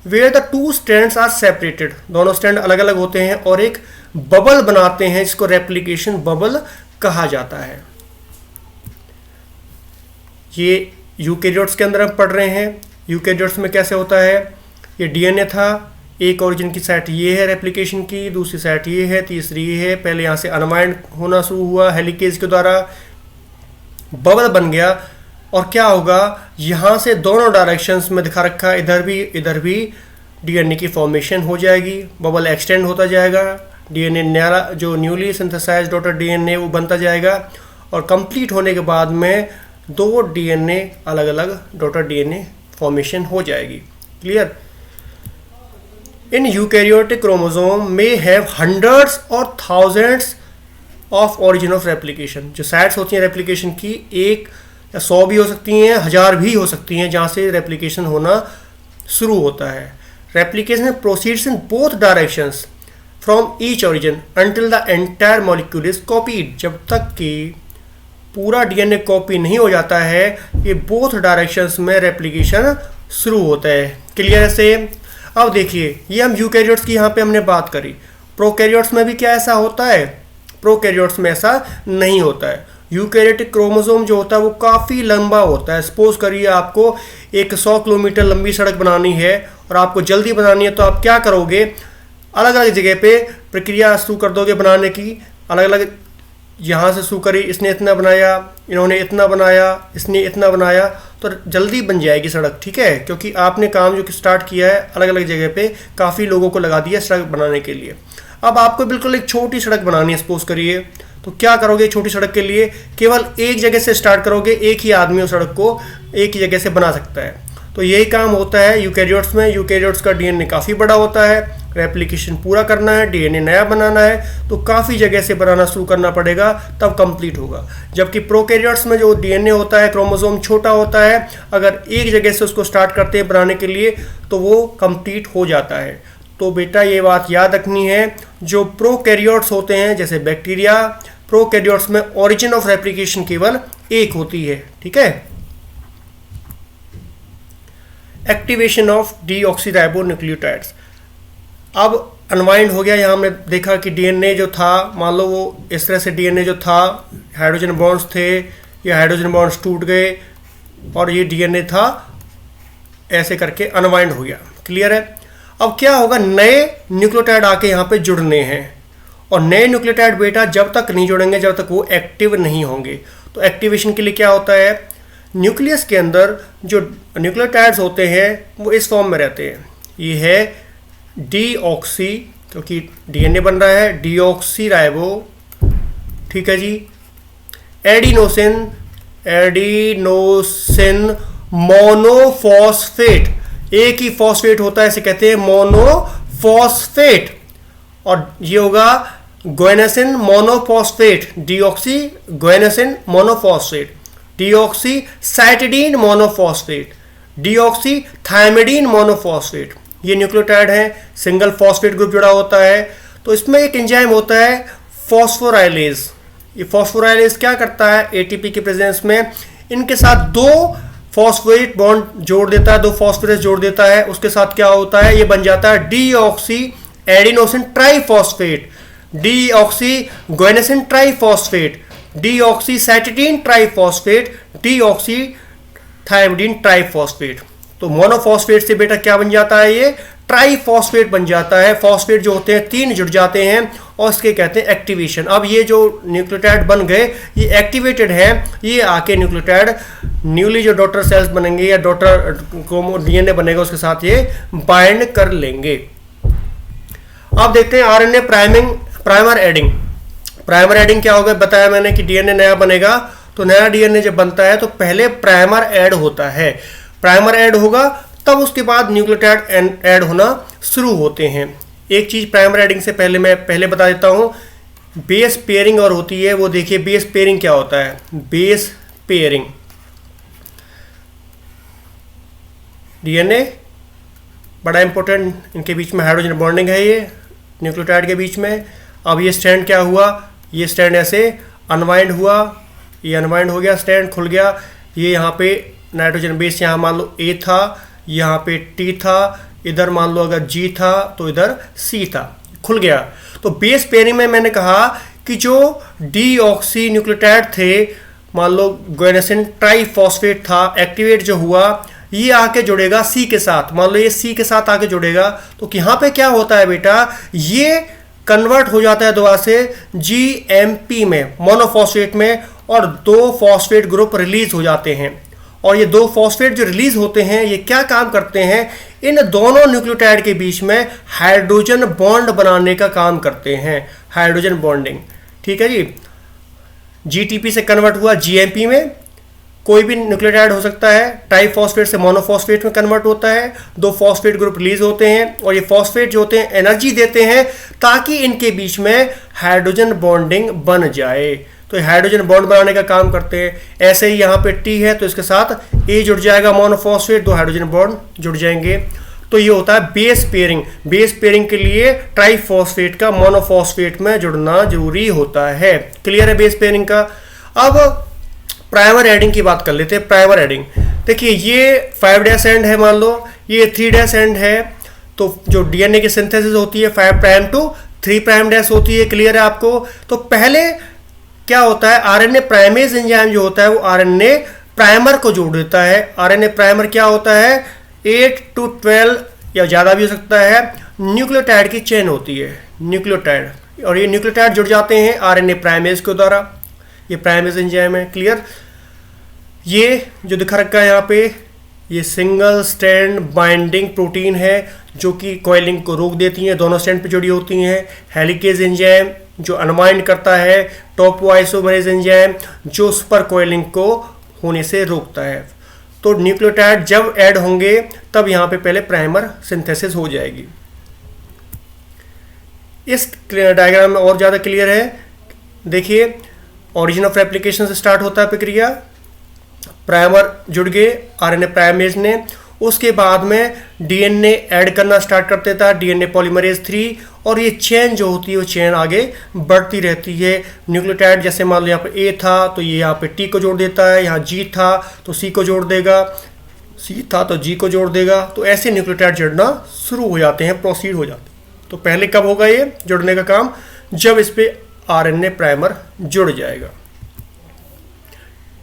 Where the 2 strands are separated, दोनों स्ट्रैंड अलग अलग होते हैं और एक बबल बनाते हैं जिसको रेप्लिकेशन बबल कहा जाता है। ये यूकैरियोट्स के अंदर हम पढ़ रहे हैं। यूकैरियोट्स में कैसे होता है, ये डीएनए था, एक ओरिजिन की साइट ये है रेप्लिकेशन की, दूसरी साइट ये है, तीसरी ये है। पहले यहाँ से अनवाइंड होना शुरू हुआ हेलिकेज के द्वारा, बबल बन गया और क्या होगा, यहाँ से दोनों डायरेक्शंस में दिखा रखा है, इधर भी डीएनए की फॉर्मेशन हो जाएगी, बबल एक्सटेंड होता जाएगा, डीएनए नया जो न्यूली सिंथेसाइज्ड डॉटर डीएनए वो बनता जाएगा और कंप्लीट होने के बाद में 2 डीएनए अलग अलग डॉटर डीएनए फॉर्मेशन हो जाएगी। क्लियर। इन यूकैरियोटिक क्रोमोसोम में हैव हंड्रेड्स और thousands of origin of replication. जो साइट्स होती हैं रेप्लिकेशन की 1 या 100 भी हो सकती हैं, 1000 भी हो सकती हैं जहाँ से रेप्लिकेशन होना शुरू होता है। Replication proceeds in both directions from each origin until the entire molecule is copied. जब तक कि पूरा डीएनए कॉपी नहीं हो जाता है ये बोथ डायरेक्शंस में रेप्लिकेशन शुरू होता है। क्लियर से। अब देखिए ये हम यूकैरियोट्स की यहाँ पे हमने बात करी, प्रोकैरियोट्स में भी क्या ऐसा होता है, प्रोकैरियोट्स में ऐसा नहीं होता है। यूकैरियोटिक क्रोमोसोम जो होता है वो काफ़ी लंबा होता है। सपोज करिए आपको एक 100 किलोमीटर लंबी सड़क बनानी है और आपको जल्दी बनानी है, तो आप क्या करोगे, अलग अलग जगह पे प्रक्रिया शुरू कर दोगे बनाने की। अलग अलग यहाँ से शुरू करी, इसने इतना बनाया, इन्होंने इतना बनाया, इसने इतना बनाया, तो जल्दी बन जाएगी सड़क। ठीक है, क्योंकि आपने काम जो स्टार्ट किया है अलग अलग जगह पे काफ़ी लोगों को लगा दिया सड़क बनाने के लिए। अब आपको बिल्कुल एक छोटी सड़क बनानी है सपोज करिए, तो क्या करोगे, छोटी सड़क के लिए केवल एक जगह से स्टार्ट करोगे, एक ही आदमी उस सड़क को एक ही जगह से बना सकता है। तो यही काम होता है यूकैरियोट्स में। यूकैरियोट्स का डीएनए काफ़ी बड़ा होता है, रेप्लिकेशन पूरा करना है, डीएनए नया बनाना है तो काफ़ी जगह से बनाना शुरू करना पड़ेगा, तब कंप्लीट होगा। जबकि प्रोकैरियोट्स में जो डीएनए होता है, क्रोमोसोम छोटा होता है, अगर एक जगह से उसको स्टार्ट करते हैं बनाने के लिए तो वो कंप्लीट हो जाता है। तो बेटा ये बात याद रखनी है, जो प्रोकैरियोट्स होते हैं जैसे बैक्टीरिया, प्रोकैरियोट्स में ओरिजिन ऑफ रेप्लिकेशन केवल एक होती है, ठीक है। Activation of deoxyribonucleotides. अब अनवाइंड हो गया, यहाँ हमने देखा कि डीएनए जो था, मान लो वो इस तरह से डीएनए जो था, हाइड्रोजन बॉन्ड्स थे, ये हाइड्रोजन बॉन्ड्स टूट गए और ये डीएनए था, ऐसे करके अनवाइंड हो गया। क्लियर है। अब क्या होगा, नए न्यूक्लियोटाइड आके यहाँ पे जुड़ने हैं, और नए न्यूक्लियोटाइड बेटा जब तक नहीं जुड़ेंगे जब तक वो एक्टिव नहीं होंगे। तो एक्टिवेशन के लिए क्या होता है, न्यूक्लियस के अंदर जो न्यूक्लियोटाइड्स होते हैं वो इस फॉर्म में रहते हैं। ये है डीऑक्सी, क्योंकि डीएनए बन रहा है, डीऑक्सीराइबो, ठीक है जी, एडिनोसिन, एडिनोसिन मोनोफॉस्फेट, एक ही फॉस्फेट होता है, इसे कहते हैं मोनोफॉस्फेट। और ये होगा guanosine monophosphate, deoxy guanosine monophosphate, deoxy cytidine monophosphate, deoxy thymidine monophosphate. ये न्यूक्लियोटाइड है, सिंगल फॉस्फेट ग्रुप जुड़ा होता है। तो इसमें एक एंजाइम होता है फॉस्फोराइलेज। ये फॉस्फोराइलेज क्या करता है, एटीपी के प्रेजेंस में इनके साथ दो फॉस्फेट बॉन्ड जोड़ देता है, दो फॉस्फेट जोड़ देता है, उसके साथ क्या होता है, ये बन जाता है deoxy adenosine triphosphate, deoxy guanosine triphosphate, deoxy cytidine triphosphate, deoxy thymidine triphosphate. तो मोनोफॉस्फेट से बेटा क्या बन जाता है, ये ट्राइफॉस्फेट बन जाता है। फॉस्फेट जो होते हैं तीन जुड़ जाते हैं और इसके कहते हैं एक्टिवेशन। अब ये जो न्यूक्लियोटाइड बन गए ये एक्टिवेटेड है, ये आके न्यूक्लियोटाइड न्यूली जो डॉटर सेल्स बनेंगे या डॉटर डीएनए बनेगा उसके साथ ये बाइंड कर लेंगे। अब देखते हैं RNA priming, primer adding. Primer adding क्या होगा, बताया मैंने कि डीएनए नया बनेगा, तो नया डीएनए जब बनता है तो पहले प्राइमर ऐड होता है। प्राइमर ऐड होगा तब उसके बाद न्यूक्लियोटाइड ऐड होना शुरू होते हैं। एक चीज प्राइमर एडिंग से पहले मैं बता देता हूं, बेस पेयरिंग और होती है। वो देखिए बेस पेयरिंग क्या होता है, बेस पेयरिंग, डीएनए बड़ा इंपॉर्टेंट, इनके बीच में हाइड्रोजन बॉन्डिंग है ये न्यूक्लियोटाइड के बीच में। अब ये स्टैंड क्या हुआ, ये स्टैंड ऐसे अनवाइंड हुआ, ये अनवाइंड हो गया, स्टैंड खुल गया। ये यहाँ पे नाइट्रोजन बेस, यहाँ मान लो ए था, यहाँ पे टी था, इधर मान लो अगर जी था तो इधर सी था, खुल गया। तो बेस पेयरिंग में मैंने कहा कि जो डीऑक्सी न्यूक्लियोटाइड थे, मान लो ग्वेनेसिन ट्राइफॉस्फेट था, एक्टिवेट जो हुआ ये आके जुड़ेगा सी के साथ। मान लो ये सी के साथ आके जुड़ेगा तो यहाँ पे क्या होता है बेटा, ये कन्वर्ट हो जाता है दोबारा से जीएमपी में, मोनोफॉस्फेट में, और दो फॉस्फेट ग्रुप रिलीज हो जाते हैं। और ये दो फॉस्फेट जो रिलीज होते हैं ये क्या काम करते हैं, इन दोनों न्यूक्लियोटाइड के बीच में हाइड्रोजन बॉन्ड बनाने का काम करते हैं, हाइड्रोजन बॉन्डिंग। ठीक है जी, जीटीपी से कन्वर्ट हुआ जीएमपी में, कोई भी न्यूक्लियोटाइड हो सकता है, ट्राइफॉस्फेट से मोनोफॉस्फेट में कन्वर्ट होता है, दो फॉस्फेट ग्रुप रिलीज होते हैं और ये फॉस्फेट जो होते हैं एनर्जी देते हैं ताकि इनके बीच में हाइड्रोजन बॉन्डिंग बन जाए। तो हाइड्रोजन बॉन्ड बनाने का काम करते हैं। ऐसे ही यहाँ पे टी है तो इसके साथ ए जुड़ जाएगा मोनोफॉस्फेट, दो हाइड्रोजन बॉन्ड जुड़ जाएंगे। तो ये होता है बेस पेयरिंग। बेस पेयरिंग के लिए ट्राइफॉस्फेट का मोनोफॉस्फेट में जुड़ना जरूरी होता है। क्लियर है बेस पेयरिंग का। अब प्राइमर एडिंग की बात कर लेते हैं। प्राइमर एडिंग देखिए, ये 5' एंड है, मान लो ये 3' एंड है, तो जो डीएनए की सिंथेसिस होती है 5' to 3' होती है। क्लियर है आपको। तो पहले क्या होता है, आरएनए प्राइमेज एंजाइम जो होता है वो आरएनए प्राइमर को जोड़ देता है। आरएनए प्राइमर क्या होता है, 8 to 12 या ज़्यादा भी हो सकता है, न्यूक्लियोटाइड की चेन होती है, न्यूक्लियोटाइड, और ये न्यूक्लियोटाइड जुड़ जाते हैं आरएनए प्राइमेज के द्वारा। ये प्राइमेज एंजाइम है। क्लियर। ये जो दिखा रखा है यहाँ पे, ये सिंगल स्ट्रैंड बाइंडिंग प्रोटीन है जो कि कॉइलिंग को रोक देती हैं, दोनों स्ट्रैंड पे जुड़ी होती हैं। हेलिकेज एंजाइम जो अनवाइंड करता है, टॉपोआइसोमरेज एंजाइम जो सुपर कॉइलिंग को होने से रोकता है। तो न्यूक्लियोटाइड जब ऐड होंगे तब यहाँ पे पहले प्राइमर सिंथेसिस हो जाएगी। इस डायग्राम में और ज़्यादा क्लियर है। देखिए, ओरिजिन ऑफ रेप्लिकेशन से स्टार्ट होता है प्रक्रिया, प्राइमर जुड़ गए आरएनए प्राइमेज ने, उसके बाद में डीएनए ऐड करना स्टार्ट कर देता है, डीएनए पॉलीमरेज 3, और ये चेन जो होती है वो चेन आगे बढ़ती रहती है। न्यूक्लियोटाइड जैसे मान लो यहाँ पे ए था तो ये यहाँ पे टी को जोड़ देता है, यहाँ जी था तो सी को जोड़ देगा, सी था तो जी को जोड़ देगा, तो ऐसे न्यूक्लियोटाइड जुड़ना शुरू हो जाते हैं, प्रोसीड हो जाते हैं। तो पहले कब होगा ये जुड़ने का काम? जब इस पे आरएनए प्राइमर जुड़ जाएगा।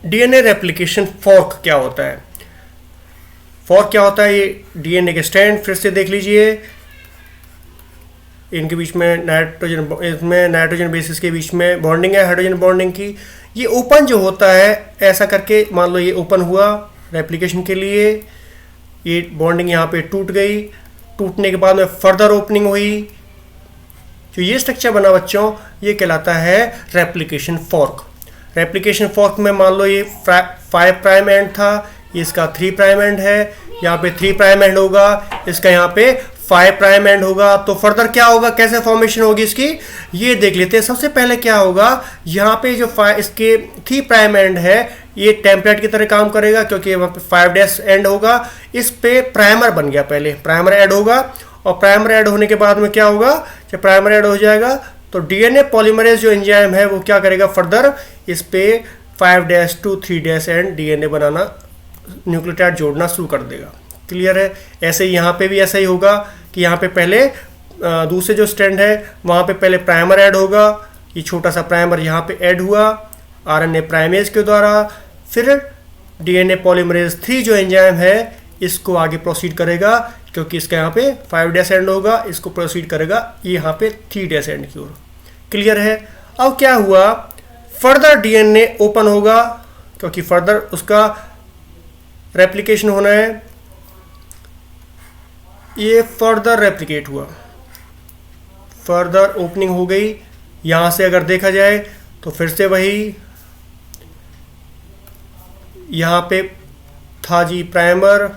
डीएनए रेप्लिकेशन फॉर्क क्या होता है? फॉर्क क्या होता है? ये डीएनए के स्ट्रैंड फिर से देख लीजिए, इनके बीच में नाइट्रोजन बेसिस के बीच में बॉन्डिंग है, हाइड्रोजन बॉन्डिंग की। ये ओपन जो होता है ऐसा करके, मान लो ये ओपन हुआ रेप्लिकेशन के लिए, ये बॉन्डिंग यहाँ पे टूट गई, टूटने के बाद में फर्दर ओपनिंग हुई, जो ये स्ट्रक्चर बना बच्चों ये कहलाता है रेप्लिकेशन फॉर्क। रेप्लिकेशन फॉर्क में मान लो ये 5 प्राइम एंड था, इसका 3 प्राइम एंड है, यहाँ पे 3 प्राइम एंड होगा, इसका यहाँ पे 5 प्राइम एंड होगा। तो फर्दर क्या होगा, कैसे फॉर्मेशन होगी इसकी, ये देख लेते हैं। सबसे पहले क्या होगा, यहाँ पे जो इसके 3 प्राइम एंड है ये टेम्पलेट की तरह काम करेगा, क्योंकि वहाँ पे 5 डैश एंड होगा, इस पे प्राइमर बन गया, पहले प्राइमर ऐड होगा, और प्राइमर ऐड होने के बाद में क्या होगा, जब प्राइमर ऐड हो जाएगा तो डीएनए पॉलीमरेज जो एंजाइम है वो क्या करेगा, फर्दर इस पे 5' to 3' and DNA banana, nucleotide जोड़ना शुरू कर देगा। क्लियर है? ऐसे ही यहाँ पे भी ऐसा ही होगा कि यहाँ पे पहले दूसरे जो स्ट्रैंड है वहाँ पे पहले प्राइमर ऐड होगा, ये छोटा सा प्राइमर यहाँ पे ऐड हुआ आरएनए प्राइमेज के द्वारा, फिर डीएनए पॉलीमरेज 3 जो एंजाइम है इसको आगे प्रोसीड करेगा, क्योंकि इसका यहाँ पे 5' एंड होगा, इसको प्रोसीड करेगा ये यहाँ पे 3' एंड की ओर। क्लियर है? अब क्या हुआ, फर्दर डीएनए ओपन होगा, क्योंकि फर्दर उसका रेप्लिकेशन होना है, ये फर्दर रेप्लिकेट हुआ, फर्दर ओपनिंग हो गई। यहाँ से अगर देखा जाए तो फिर से वही, यहाँ पे था जी प्राइमर,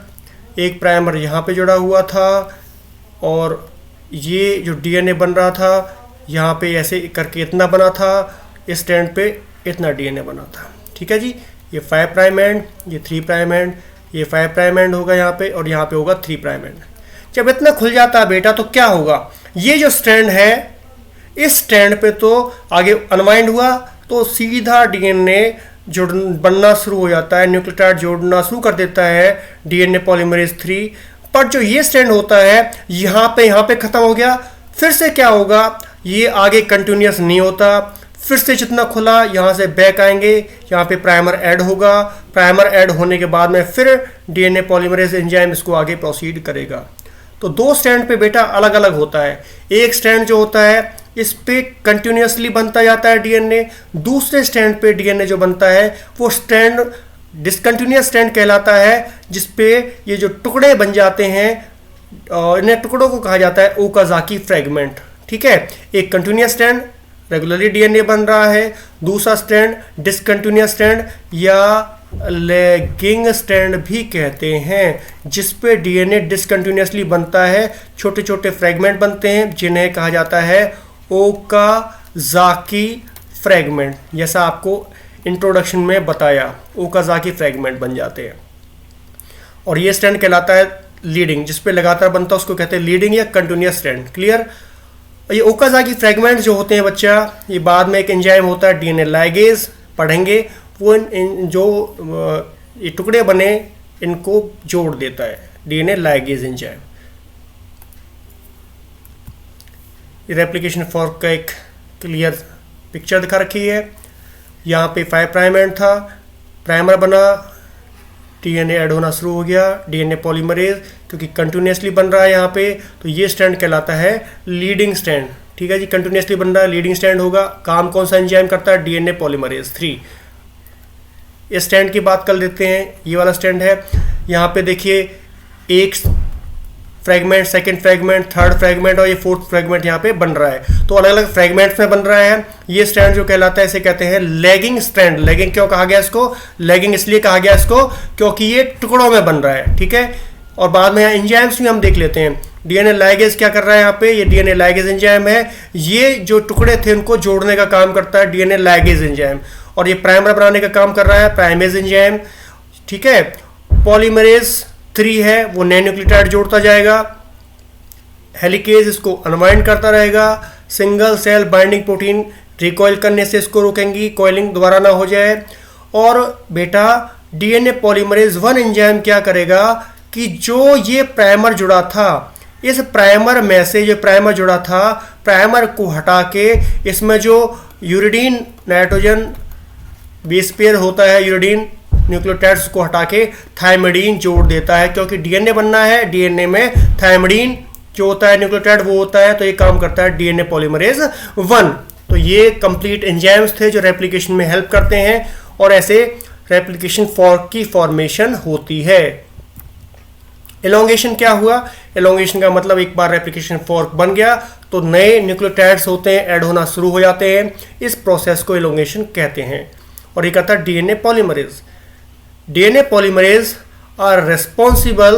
एक प्राइमर यहाँ पे जुड़ा हुआ था, और ये जो डीएनए बन रहा था यहाँ पे ऐसे करके इतना बना था, इस स्टैंड पे इतना डीएनए बना था। ठीक है जी, ये 5 प्राइम एंड, ये 3 प्राइम एंड, ये 5 प्राइम एंड होगा यहाँ पे, और यहाँ पे होगा 3 प्राइम एंड। जब इतना खुल जाता है बेटा तो क्या होगा, ये जो स्ट्रैंड है इस स्ट्रैंड पे तो आगे अनवाइंड हुआ तो सीधा डीएनए जुड़ बनना शुरू हो जाता है, न्यूक्लियोटाइड जोड़ना शुरू कर देता है डीएनए पॉलीमरेज 3। पर जो ये स्ट्रैंड होता है यहाँ पे खत्म हो गया, फिर से क्या होगा, ये आगे कंटिन्यूस नहीं होता, फिर से जितना खुला यहाँ से बैक आएंगे, यहाँ पे प्राइमर ऐड होगा, प्राइमर ऐड होने के बाद में फिर डीएनए पॉलीमरेज एंजाइम इसको आगे प्रोसीड करेगा। तो 2 स्ट्रैंड पे बेटा अलग अलग होता है। एक स्ट्रैंड जो होता है इस पे कंटिन्यूसली बनता जाता है डीएनए, दूसरे स्ट्रैंड पे डीएनए जो बनता है वो स्ट्रैंड डिसकंटिन्यूस स्ट्रैंड कहलाता है, जिसपे ये जो टुकड़े बन जाते हैं इन्हें टुकड़ों को कहा जाता है ओकाज़ाकी फ्रेगमेंट। ठीक है, एक कंटिन्यूस स्ट्रैंड रेगुलरली डीएनए बन रहा है, दूसरा स्ट्रैंड डिसकंटिन्यूस स्ट्रैंड या लैगिंग स्ट्रैंड भी कहते हैं, जिसपे डीएनए डिसकंटिन्यूसली बनता है, छोटे छोटे फ्रेगमेंट बनते हैं जिन्हें कहा जाता है ओकाज़ाकी फ्रेगमेंट। जैसा आपको इंट्रोडक्शन में बताया, ओकाज़ाकी फ्रेगमेंट बन जाते हैं। और ये स्ट्रैंड कहलाता है लीडिंग, जिसपे लगातार बनता है उसको कहते हैं लीडिंग या कंटिन्यूस स्ट्रैंड। क्लियर? ये ओकाज़ाकी फ्रेगमेंट जो होते हैं बच्चा, ये बाद में एक एंजाइम होता है डीएनए लाइगेज, पढ़ेंगे, वो जो ये टुकड़े बने इनको जोड़ देता है, DNA ligase enzyme. Replication fork का एक क्लियर पिक्चर दिखा रखी है। यहाँ पे 5 प्राइम एंड था, प्राइमर बना, डीएनए ऐड होना शुरू हो गया, डीएनए पॉलीमरेज क्योंकि कंटिन्यूसली बन रहा है यहाँ पे, तो ये स्ट्रैंड कहलाता है लीडिंग स्ट्रैंड। ठीक है जी, कंटिन्यूसली बन रहा है, लीडिंग स्ट्रैंड होगा। काम कौन सा एंजाइम करता है? DNA polymerase 3। इस स्ट्रैंड की बात कर लेते हैं, ये वाला स्ट्रैंड है। यहाँ पे देखिए एक fragment, second fragment, third fragment और ये फोर्थ फ्रेगमेंट यहाँ पे बन रहा है। तो अलग अलग फ्रेगमेंट्स में बन रहा है। ये स्ट्रैंड जो कहलाता है इसे कहते हैं लैगिंग स्ट्रैंड। लैगिंग क्यों कहा गया इसको? लैगिंग इसलिए कहा गया इसको क्योंकि ये टुकड़ों में बन रहा है, ठीक है। और बाद में यहाँ एंजाइम्स भी हम देख लेते हैं। डीएनए लाइगेज क्या कर रहा है यहाँ पे? ये डीएनए लाइगेज एंजाइम है। ये जो टुकड़े थे उनको जोड़ने का काम करता है डीएनए लाइगेज एंजाइम, और ये प्राइमर बनाने का काम कर रहा है प्राइमेज एंजाइम, ठीक है। पॉलीमरेज 3 है, वो नए न्यूक्लियोटाइड जोड़ता जाएगा। हेलिकेज इसको अनवाइंड करता रहेगा। Single cell binding protein recoil करने से इसको रोकेंगी, कॉइलिंग दोबारा ना हो जाए। और बेटा डीएनए पॉलीमरेज 1 एंजाइम क्या करेगा कि जो ये प्राइमर जुड़ा था, इस प्राइमर में से जो प्राइमर जुड़ा था, प्राइमर को हटा के इसमें जो यूरिडीन नाइट्रोजन बेस पेयर होता है, यूरिडीन न्यूक्लियोटाइड्स को हटा के थायमिडीन जोड़ देता है, क्योंकि डीएनए बनना है। डीएनए में थायमिडीन जो होता है न्यूक्लियोटाइड वो होता है, तो ये काम करता है डीएनए पॉलीमरेज 1। तो ये कंप्लीट एंजाइम्स थे जो रेप्लिकेशन में हेल्प करते हैं, और ऐसे रेप्लिकेशन फॉर्क की फॉर्मेशन होती है। एलोंगेशन क्या हुआ? एलोंगेशन का मतलब एक बार रेप्लिकेशन फॉर्क बन गया तो नए न्यूक्लियोटाइड्स होते हैं ऐड होना शुरू हो जाते हैं। इस प्रोसेस को एलोंगेशन कहते हैं, और ये कहता है DNA polymerase. DNA polymerase are responsible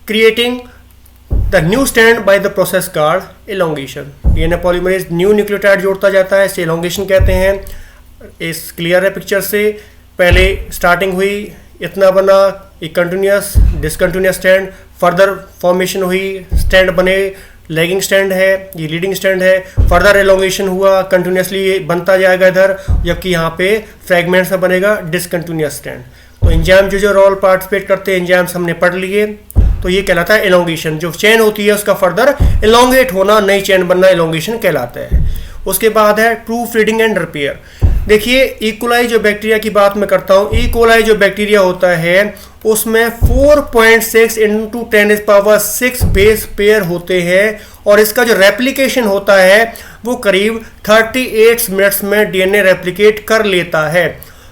creating the new strand by the process called elongation. DNA polymerase new nucleotide जोड़ता जाता है, इसे एलोंगेशन कहते हैं। इस क्लियर है पिक्चर से? पहले स्टार्टिंग हुई, इतना बना, एक continuous discontinuous stand, further formation हुई, स्टैंड बने, लैगिंग स्टैंड है, ये लीडिंग स्टैंड है, फर्दर एलोंगेशन हुआ, कंटिन्यूसली बनता जाएगा इधर, जबकि यहाँ पे फ्रेगमेंट्स में बनेगा डिसकंटिन्यूस स्टैंड। तो एंजाइम जो रोल पार्टिसिपेट करते हैं, एंजाइम्स हमने पढ़ लिए, तो ये कहलाता है एलोंगेशन। जो चेन होती है उसका फर्दर एलोंगेट होना, नई चेन बनना एलोंगेशन कहलाता है। उसके बाद है प्रूफ रीडिंग एंड रिपेयर। देखिए इकोलाई जो बैक्टीरिया की बात मैं करता हूँ, इकोलाई जो बैक्टीरिया होता है उसमें 4.6 × 10⁻⁶ बेस पेयर होते हैं, और इसका जो रेप्लिकेशन होता है वो करीब 38 मिनट्स में डीएनए रेप्लिकेट कर लेता है।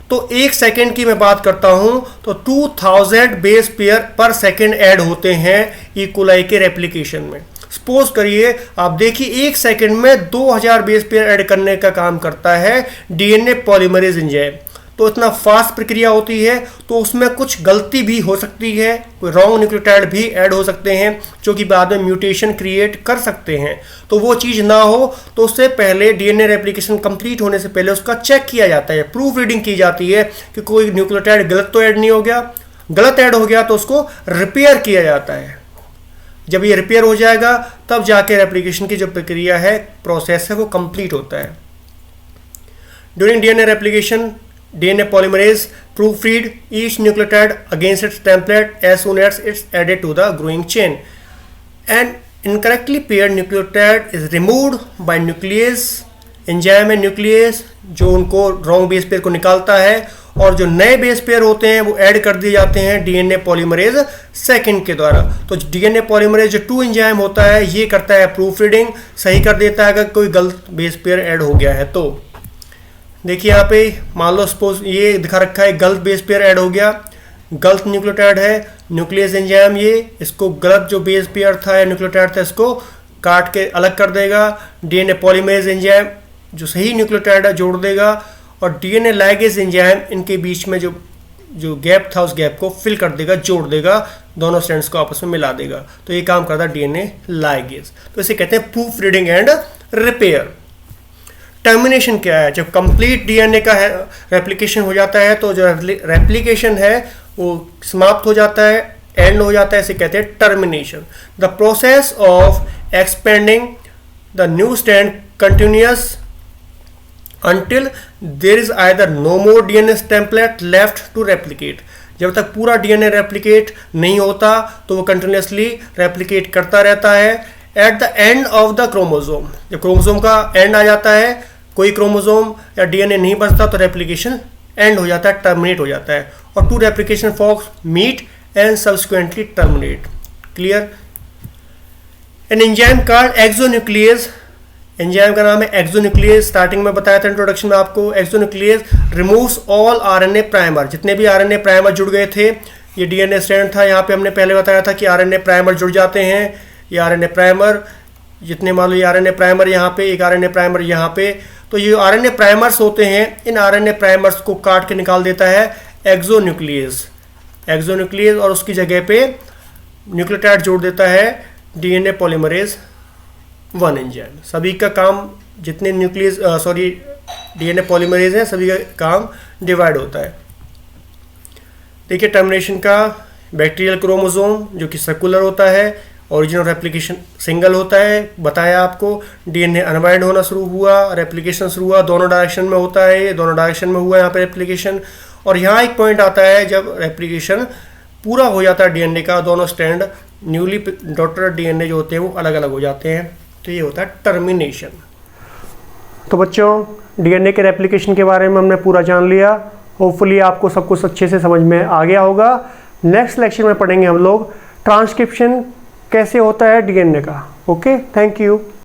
तो 1 सेकेंड की मैं बात करता हूं तो 2000 बेस पेयर पर सेकेंड ऐड होते हैं इकोलाई के रेप्लिकेशन में। सपोज करिए आप देखिए 1 सेकेंड में 2000 बेस पेयर ऐड करने का काम करता है डीएनए पॉलीमरेज एंजाइम। तो इतना फास्ट प्रक्रिया होती है, तो उसमें कुछ गलती भी हो सकती है, कोई रॉन्ग न्यूक्लियोटाइड भी ऐड हो सकते हैं जो कि बाद में म्यूटेशन क्रिएट कर सकते हैं। तो वो चीज़ ना हो तो उससे पहले डीएनए रेप्लिकेशन कंप्लीट होने से पहले उसका चेक किया जाता है, प्रूफ रीडिंग की जाती है कि कोई न्यूक्लियोटाइड गलत तो ऐड नहीं हो गया। गलत ऐड हो गया तो उसको रिपेयर किया जाता है। जब ये रिपेयर हो जाएगा तब जाके रेप्लिकेशन की जो प्रक्रिया है, प्रोसेस है, वो कंप्लीट होता है। During DNA replication DNA polymerase proofread each nucleotide against its template as soon as it's added to the growing chain. An incorrectly paired nucleotide is removed by nuclease. Enzyme है nucleus जो उनको wrong base pair को निकालता है, और जो नए base pair होते हैं वो ऐड कर दिए जाते हैं डीएनए पॉलीमरेज सेकंड के द्वारा। तो डीएनए पॉलीमरेज जो 2 एंजाइम होता है ये करता है प्रूफ रीडिंग, सही कर देता है अगर कोई गलत बेस पेयर ऐड हो गया है। तो देखिए यहाँ पे मान लो सपोज ये दिखा रखा है गलत बेस पेयर ऐड हो गया, गलत न्यूक्लियोटाइड है, न्यूक्लियस एंजाइम ये इसको गलत जो बेस पेयर था या न्यूक्लियोटाइड था इसको काट के अलग कर देगा। डीएनए पॉलीमरेज एंजाइम जो सही न्यूक्लियोटाइड है जोड़ देगा, और डीएनए लाइगेज एंजाइम इनके बीच में जो गैप था उस गैप को फिल कर देगा, जोड़ देगा, दोनों स्ट्रैंड्स को आपस में मिला देगा। तो ये काम करता है डीएनए लाइगेज। तो इसे कहते हैं proof reading and repair. Termination क्या है? जब कंप्लीट डीएनए का रेप्लिकेशन हो जाता है तो जो रेप्लिकेशन है वो समाप्त हो जाता है, एंड हो जाता है, इसे कहते हैं termination. The process of expanding the new strand continuous until there is either no more DNA template left to replicate. जब तक पूरा डीएनए रेप्लिकेट नहीं होता तो वो कंटिन्यूसली रेप्लिकेट करता रहता है। At the end of the chromosome, जब क्रोमोसोम का एंड आ जाता है, कोई क्रोमोसोम या डीएनए नहीं बचता तो रेप्लिकेशन एंड हो जाता है, टर्मिनेट हो जाता है, और 2 replication forks meet and subsequently terminate. Clear? An enzyme called exonuclease, enzyme का नाम है एक्सोन्यूक्लियस। स्टार्टिंग में बताया था इंट्रोडक्शन में आपको, exonuclease removes all RNA primer, जितने भी आरएनए प्राइमर जुड़ गए थे ये डीएनए स्ट्रैंड था, यहाँ पे हमने पहले बताया था कि आरएनए प्राइमर जुड़ जाते हैं। ये आरएनए प्राइमर, जितने मान लो ये आरएनए प्राइमर यहाँ पे, एक आरएनए प्राइमर यहाँ पे, तो ये आरएनए प्राइमर्स होते हैं, इन आरएनए प्राइमर्स को काट के निकाल देता है एक्सोन्यूक्लियस, और उसकी जगह पे न्यूक्लियोटाइड जोड़ देता है डीएनए पॉलीमरेज 1 एंजाइम। सभी का काम, जितने डीएनए पॉलीमरेज हैं, सभी का काम डिवाइड होता है। देखिए टर्मिनेशन का बैक्टीरियल क्रोमोसोम जो कि सर्कुलर होता है, ओरिजिन ऑफ रेप्लिकेशन सिंगल होता है, बताया आपको। डीएनए अनवाइंड होना शुरू हुआ, रेप्लिकेशन शुरू हुआ, दोनों डायरेक्शन में होता है, ये दोनों डायरेक्शन में हुआ यहाँ पे रेप्लिकेशन। और यहाँ एक पॉइंट आता है जब रेप्लिकेशन पूरा हो जाता है डीएनए का, दोनों स्ट्रैंड न्यूली डॉटर डीएनए जो होते हैं वो अलग अलग हो जाते हैं, तो ये होता है टर्मिनेशन। तो बच्चों डीएनए के रेप्लिकेशन के बारे में हमने पूरा जान लिया। होपफुली आपको सब कुछ अच्छे से समझ में आ गया होगा। नेक्स्ट लेक्चर में पढ़ेंगे हम लोग ट्रांसक्रिप्शन कैसे होता है डीएनए का। Okay, thank you.